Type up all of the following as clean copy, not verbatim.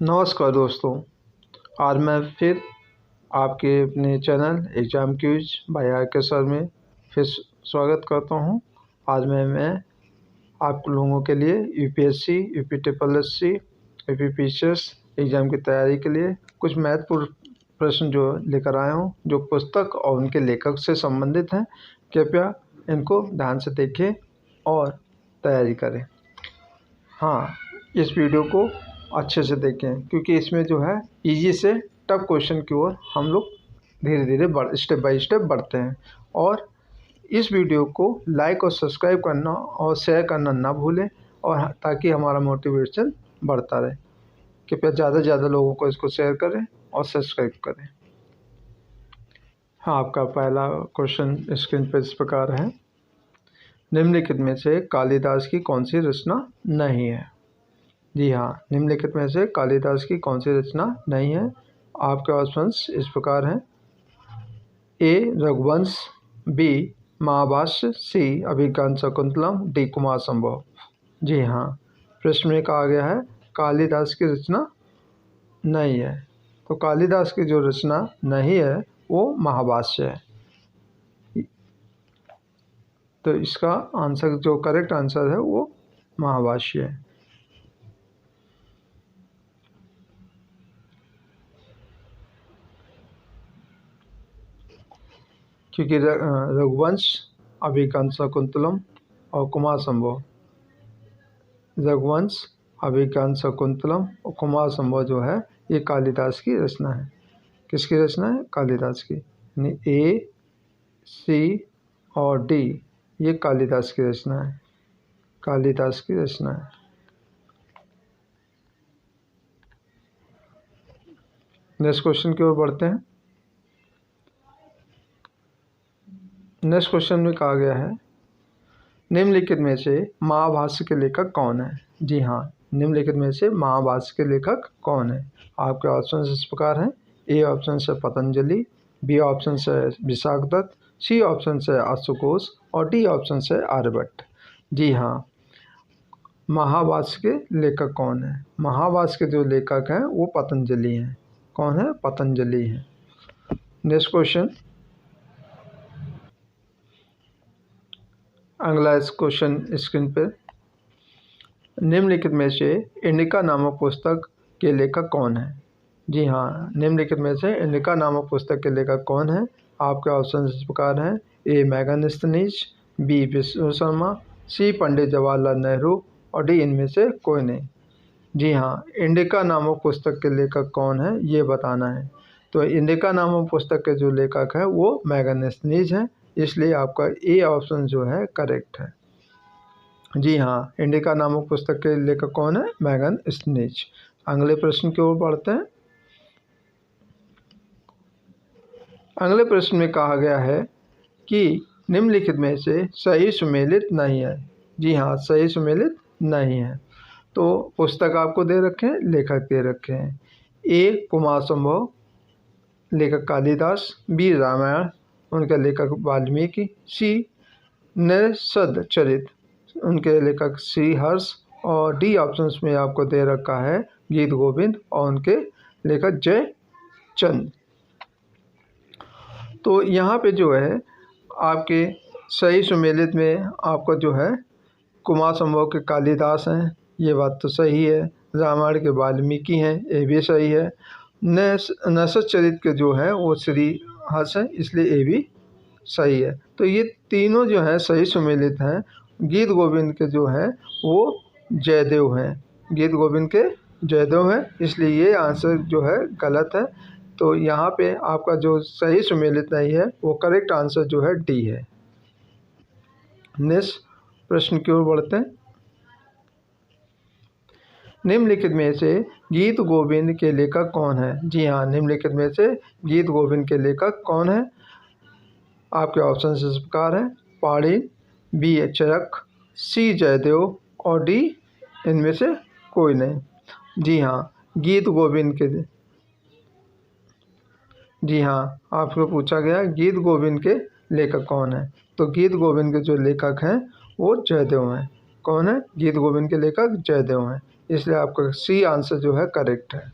नमस्कार दोस्तों, आज मैं फिर आपके अपने channel exam quiz by R sir में फिर स्वागत करता हूं। आज मैं आप लोगों के लिए UPSC, UP triple SC, UP PCS exam की तैयारी के लिए कुछ महत्वपूर्ण प्रश्न जो लेकर आया हूं, जो पुस्तक और उनके लेखक से संबंधित हैं। कृपया इनको ध्यान से देखें और तैयारी करें। हाँ, इस वीडियो को अच्छे से देखें क्योंकि इसमें जो है इजी से टफ क्वेश्चन की ओर हम लोग धीरे धीरे स्टेप बाय स्टेप बढ़ते हैं। और इस वीडियो को लाइक और सब्सक्राइब करना और शेयर करना ना भूलें, और ताकि हमारा मोटिवेशन बढ़ता रहे। कृपया ज़्यादा से ज़्यादा लोगों को इसको शेयर करें और सब्सक्राइब करें। हाँ, आपका पहला क्वेश्चन स्क्रीन पर इस प्रकार है। निम्नलिखित में से कालिदास की कौन सी रचना नहीं है? जी हाँ, निम्नलिखित में से कालिदास की कौन सी रचना नहीं है? आपके ऑप्शंस इस प्रकार हैं। ए रघुवंश, बी महाभाष्य, सी अभिज्ञान शकुंतलम, डी कुमार संभव। जी हाँ, प्रश्न में कहा गया है कालिदास की रचना नहीं है, तो कालिदास की जो रचना नहीं है वो महाभाष्य है। तो इसका आंसर, जो करेक्ट आंसर है वो महाभाष्य है। क्योंकि रघुवंश, अभिज्ञान शकुंतलम और कुमार संभव, रघुवंश, अभिज्ञान शकुंतलम और कुमार संभव जो है ये कालिदास की रचना है। किसकी रचना है? कालिदास की। यानी ए, सी और डी ये कालिदास की रचना है। कालिदास की रचना है। नेक्स्ट क्वेश्चन की ओर बढ़ते हैं। नेक्स्ट क्वेश्चन में कहा गया है निम्नलिखित में से महाभाष्य के लेखक कौन है? जी हाँ, निम्नलिखित में से महाभाष्य के लेखक कौन है? आपके ऑप्शन इस प्रकार हैं। ए ऑप्शन से पतंजलि, बी ऑप्शन से विशाखदत्त, सी ऑप्शन से अश्वघोष और डी ऑप्शन से आर्यभट्ट। जी हाँ, महाभाष्य के लेखक कौन है? महाभाष्य के जो लेखक हैं वो पतंजलि हैं। कौन है? पतंजलि हैं। नेक्स्ट क्वेश्चन, अगला क्वेश्चन स्क्रीन पर। निम्नलिखित में से इंडिका नामक पुस्तक के लेखक कौन है? जी हाँ, निम्नलिखित में से इंडिका नामक पुस्तक के लेखक कौन है? आपके ऑप्शन इस प्रकार हैं। ए मैगस्थनीज, बी विष्णु शर्मा, सी पंडित जवाहरलाल नेहरू और डी इनमें से कोई नहीं। जी हाँ, इंडिका नामक पुस्तक के लेखक कौन है ये बताना है। तो इंडिका नामक पुस्तक के जो लेखक है वो मैगस्थनीज हैं, इसलिए आपका ए ऑप्शन जो है करेक्ट है। जी हाँ, इंडिका नामक पुस्तक के लेखक कौन है? मैगस्थनीज। अगले प्रश्न की ओर बढ़ते हैं। अगले प्रश्न में कहा गया है कि निम्नलिखित में से सही सुमेलित नहीं है। जी हाँ, सही सुमेलित नहीं है। तो पुस्तक आपको दे रखे हैं, लेखक दे रखे हैं। ए कुमार संभव, लेखक कालिदास, बी रामायण, उनके लेखक वाल्मीकि, सी निषद चरित, उनके लेखक श्री हर्ष और डी ऑप्शंस में आपको दे रखा है गीत गोविंद और उनके लेखक जयचंद। तो यहाँ पे जो है आपके सही सुमेलित में आपका जो है कुमार संभव के कालिदास हैं, ये बात तो सही है। रामायण के वाल्मीकि हैं, ये भी सही है। निषद चरित के जो है वो श्री हर्ष हैं, इसलिए ये भी सही है। तो ये तीनों जो है सही सुमेलित हैं। गीत गोविंद के जो है वो जयदेव हैं, गीत गोविंद के जयदेव हैं, इसलिए ये आंसर जो है गलत है। तो यहाँ पे आपका जो सही सुमेलित नहीं है वो करेक्ट आंसर जो है डी है। नेक्स्ट प्रश्न की ओर बढ़ते हैं। निम्नलिखित में से गीत गोविंद के लेखक कौन है? जी हाँ, निम्नलिखित में से गीत गोविंद के लेखक कौन है? आपके ऑप्शन इस प्रकार हैं। पाणिनि, बी चरक, सी जयदेव और डी इनमें से कोई नहीं। जी हाँ, गीत गोविंद के, जी हाँ, आपको पूछा गया गीत गोविंद के लेखक कौन है, तो गीत गोविंद के जो लेखक हैं वो जयदेव हैं। कौन है? गीत गोविंद के लेखक जयदेव हैं, इसलिए आपका सी आंसर जो है करेक्ट है।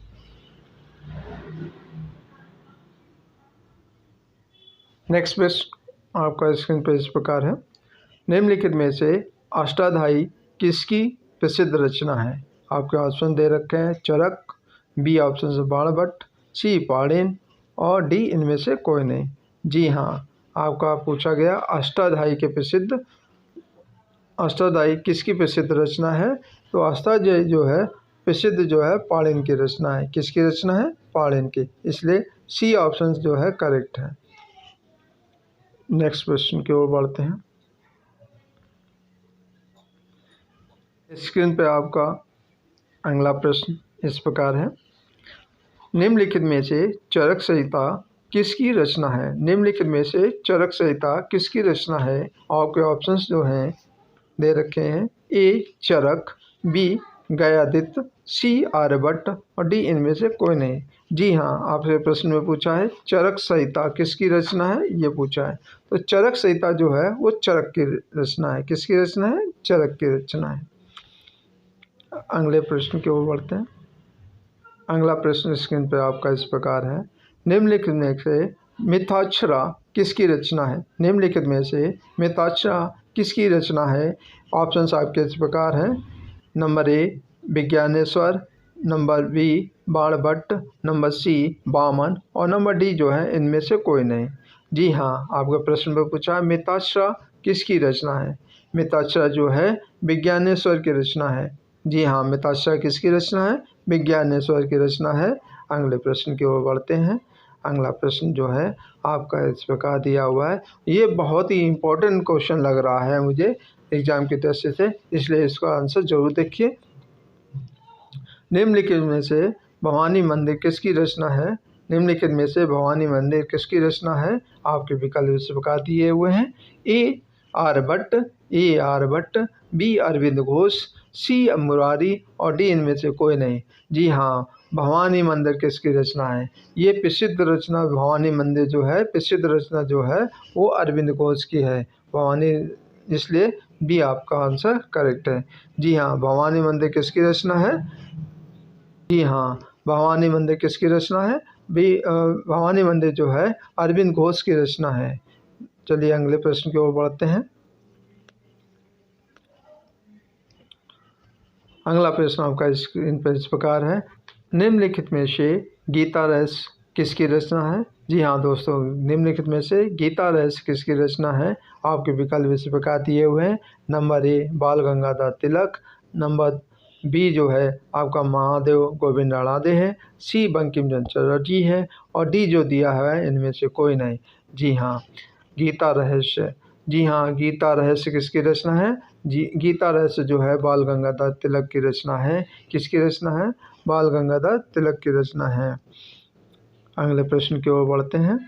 नेक्स्ट प्रश्न आपका स्क्रीन पर इस प्रकार है, निम्नलिखित में से अष्टाध्यायी किसकी प्रसिद्ध रचना है? आपके ऑप्शन दे रखे हैं, चरक, बी ऑप्शन से बाणभट्ट, सी पाणिनि और डी इनमें से कोई नहीं। जी हाँ, आपका पूछा गया अष्टाध्यायी किसकी प्रसिद्ध रचना है? तो अष्टाध्यायी जो है प्रसिद्ध जो है पाणिनि की रचना है। किसकी रचना है? पाणिनि की, इसलिए सी ऑप्शन जो है करेक्ट है। नेक्स्ट प्रश्न की ओर बढ़ते हैं। स्क्रीन पे आपका अगला प्रश्न इस प्रकार है, निम्नलिखित में से चरक संहिता किसकी रचना है? निम्नलिखित में से चरक संहिता किसकी रचना है? आपके ऑप्शंस जो हैं दे रखे हैं, ए चरक, बी गयादित्य, सी आर्यभट्ट और डी इनमें से कोई नहीं। जी हाँ, आपसे प्रश्न में पूछा है चरक संहिता किसकी रचना है, ये पूछा है। तो चरक संहिता जो है वो चरक की रचना है। किसकी रचना है? चरक की रचना है। अगले प्रश्न की ओर बढ़ते हैं। अगला प्रश्न स्क्रीन पर आपका इस प्रकार है, निम्नलिखित में से मिथाक्षरा किसकी रचना है? निम्नलिखित में से मिथाक्षरा किसकी रचना है? ऑप्शंस आपके इस प्रकार हैं, number A Vijnaneshwara, number B Banabhatta, number C Vamana और नंबर डी जो है इनमें से कोई नहीं। जी हाँ, आपका प्रश्न में पूछा है मिथाक्षरा किसकी रचना है? मिथाक्षरा जो है विज्ञानेश्वर की रचना है। जी हाँ, मिथाक्षरा किसकी रचना है? विज्ञानेश्वर की रचना है। अगले प्रश्न की ओर बढ़ते हैं। अगला प्रश्न जो है आपका इस प्रकार दिया हुआ है, ये बहुत ही इम्पोर्टेंट क्वेश्चन लग रहा है मुझे एग्जाम की दृष्टि से, इसलिए इसका आंसर जरूर देखिए। निम्नलिखित में से भवानी मंदिर किसकी रचना है? निम्नलिखित में से भवानी मंदिर किसकी रचना है? आपके विकल्प इस प्रकार दिए हुए हैं, ए आर्यभट्ट, बी अरविंद घोष, सी मुरारी और डी इनमें से कोई नहीं। जी हाँ, भवानी मंदिर किसकी रचना है? ये प्रसिद्ध रचना भवानी मंदिर जो है प्रसिद्ध रचना जो है वो अरविंद घोष की है भवानी, इसलिए बी आपका आंसर करेक्ट है। जी हाँ, भवानी मंदिर किसकी रचना है? जी हाँ, भवानी मंदिर किसकी रचना है? भवानी मंदिर जो है अरविंद घोष की रचना है। चलिए अगले प्रश्न की ओर बढ़ते हैं। अगला प्रश्न आपका स्क्रीन पर इस प्रकार है, निम्नलिखित में से गीता रहस्य किसकी रचना है? जी हाँ दोस्तों, निम्नलिखित में से गीता रहस्य किसकी रचना है? आपके विकल्प इस प्रकार दिए हुए हैं, नंबर ए बाल गंगाधर तिलक, नंबर बी जो है आपका महादेव गोविंद राणादे है, सी बंकिम चंद्र चटर्जी है और डी जो दिया है इनमें से कोई नहीं। जी हाँ, गीता रहस्य। जी हाँ, गीता रहस्य किसकी रचना है? गीता रहस्य जो है बाल गंगाधर तिलक की रचना है। किसकी रचना है? बाल गंगाधर तिलक की रचना है। अगले प्रश्न की ओर बढ़ते हैं।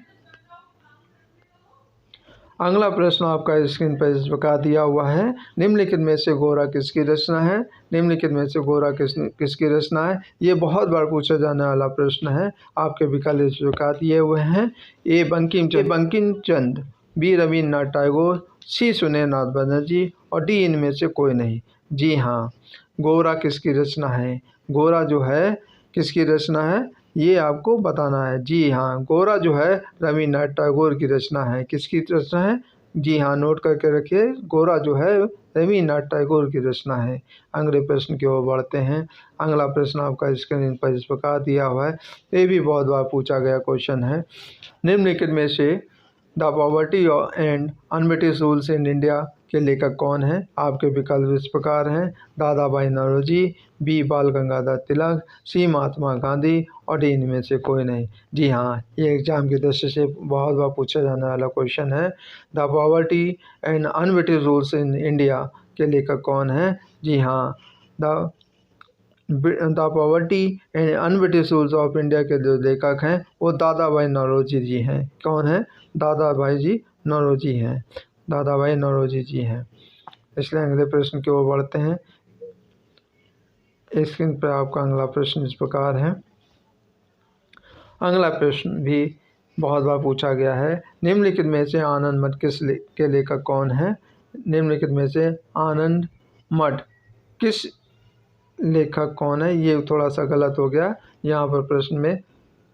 अगला प्रश्न आपका स्क्रीन पर इस प्रकार दिया हुआ है, निम्नलिखित में से गोरा किसकी रचना है? निम्नलिखित में से गोरा किसकी रचना है? ये बहुत बार पूछा जाने वाला प्रश्न है। आपके विकल्प इस प्रकार दिए हुए हैं, ए बंकिम चंद्र, बी रविन्द्रनाथ टैगोर, सी सुरेंद्रनाथ बनर्जी और डी इनमें से कोई नहीं। जी हाँ, गोरा किसकी रचना है? गोरा जो है किसकी रचना है ये आपको बताना है। जी हाँ, गोरा जो है रविन्द्रनाथ टैगोर की रचना है। किसकी रचना है? जी हाँ, नोट करके रखिए, गोरा जो है रविन्द्रनाथ टैगोर की रचना है। अगले प्रश्न की ओर बढ़ते हैं। अगला प्रश्न आपका स्क्रीन पर इस प्रकार दिया हुआ है, ये भी बहुत बार पूछा गया क्वेश्चन है, निम्नलिखित में से the poverty and un-British rules in India के लेखक कौन है? आपके विकल्प इस प्रकार हैं, दादा भाई नौरोजी, बी बाल गंगाधर तिलक, सी महात्मा गांधी और डी इनमें से कोई नहीं। जी हाँ, ये एग्जाम की दृष्टि से बहुत बार पूछा जाने वाला क्वेश्चन है, the poverty and un-British rules in India के लेखक कौन है? जी हाँ, the poverty and un-British rules of India के जो लेखक हैं वो दादा भाई नौरोजी जी हैं। कौन है? दादा भाई जी नौरोजी हैं। दादा भाई नौरोजी जी हैं। इसलिए अगले प्रश्न की ओर बढ़ते हैं। स्क्रीन पर आपका अगला प्रश्न इस प्रकार है। अगला प्रश्न भी बहुत बार पूछा गया है, निम्नलिखित में से आनंद मठ के लेखक कौन है? निम्नलिखित में से आनंद मड किस लेखक कौन है? ये थोड़ा सा गलत हो गया। यहाँ पर प्रश्न में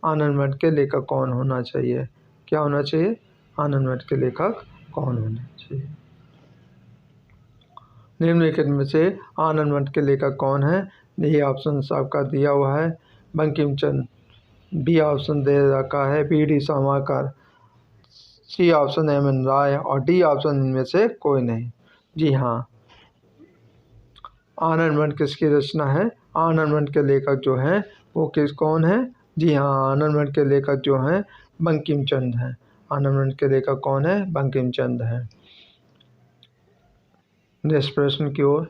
आनंद मठ के लेखक कौन होना चाहिए? क्या होना चाहिए? आनंद मठ के लेखक कौन होना चाहिए? निम्नलिखित में से आनंद मठ के लेखक कौन है? ये ऑप्शन आपका दिया हुआ है। बंकिम चंद्र, बी ऑप्शन दे रखा है BD. Savarkar, C option MN. Roy और डी ऑप्शन इनमें से कोई नहीं। जी हाँ, आनंद मठ किसकी रचना है? आनंद मठ के लेखक जो हैं वो कौन है? जी हाँ, आनंद मठ के लेखक जो हैं बंकिम चंद्र हैं। आनंद मठ के लेखक कौन है? बंकिम चंद्र हैं। नेक्स्ट प्रश्न की ओर।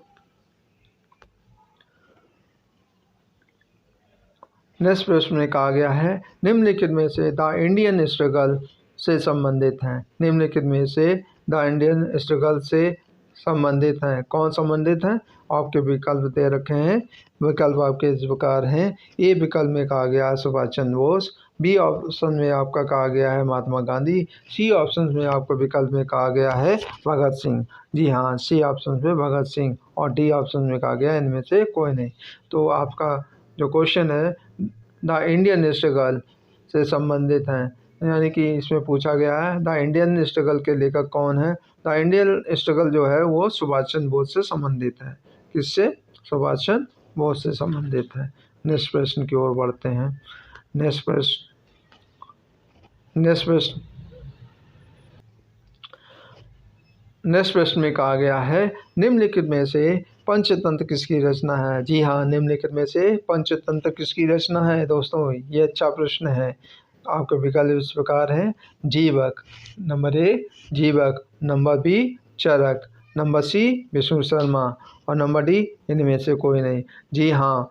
नेक्स्ट प्रश्न में कहा गया है निम्नलिखित में से द इंडियन स्ट्रगल से संबंधित हैं। निम्नलिखित में से द इंडियन स्ट्रगल से संबंधित हैं। कौन संबंधित हैं? आपके विकल्प दे रखे हैं। विकल्प आपके इस प्रकार हैं। ए विकल्प में कहा गया है सुभाष चंद्र बोस, बी ऑप्शन में आपका कहा गया है महात्मा गांधी, सी ऑप्शन में आपको विकल्प में कहा गया है भगत सिंह। जी हाँ, सी ऑप्शन में भगत सिंह और डी ऑप्शन में कहा गया है इनमें से कोई नहीं। तो आपका जो क्वेश्चन है द इंडियन स्ट्रगल से संबंधित हैं, यानी कि इसमें पूछा गया है द इंडियन स्ट्रगल के लेखक कौन है? द इंडियन स्ट्रगल जो है वो सुभाष चंद्र बोस से संबंधित है। किससे? सुभाष चंद्र बोस से संबंधित है। नेक्स्ट प्रश्न की ओर बढ़ते हैं। नेक्स्ट प्रश्न में कहा गया है निम्नलिखित में से पंचतंत्र किसकी रचना है? जी हाँ, निम्नलिखित में से पंचतंत्र किसकी रचना है? दोस्तों ये अच्छा प्रश्न है। आपके विकल्प इस प्रकार हैं जीवक, नंबर ए जीवक, नंबर बी चरक, नंबर सी विष्णु शर्मा और नंबर डी इनमें से कोई नहीं। जी हाँ,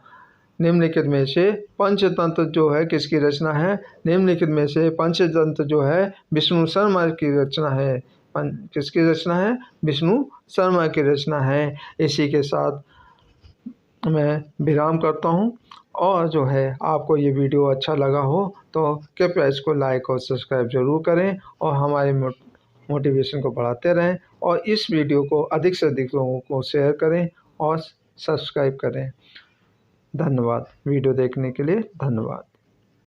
निम्नलिखित में से पंचतंत्र जो है किसकी रचना है? निम्नलिखित में से पंचतंत्र जो है विष्णु शर्मा की रचना है। किसकी रचना है? विष्णु शर्मा की रचना है। इसी के साथ मैं विराम करता हूँ। और जो है आपको ये वीडियो अच्छा लगा हो तो कृपया इसको लाइक और सब्सक्राइब ज़रूर करें और हमारे मोटिवेशन को बढ़ाते रहें और इस वीडियो को अधिक से अधिक लोगों को शेयर करें और सब्सक्राइब करें। धन्यवाद। वीडियो देखने के लिए धन्यवाद।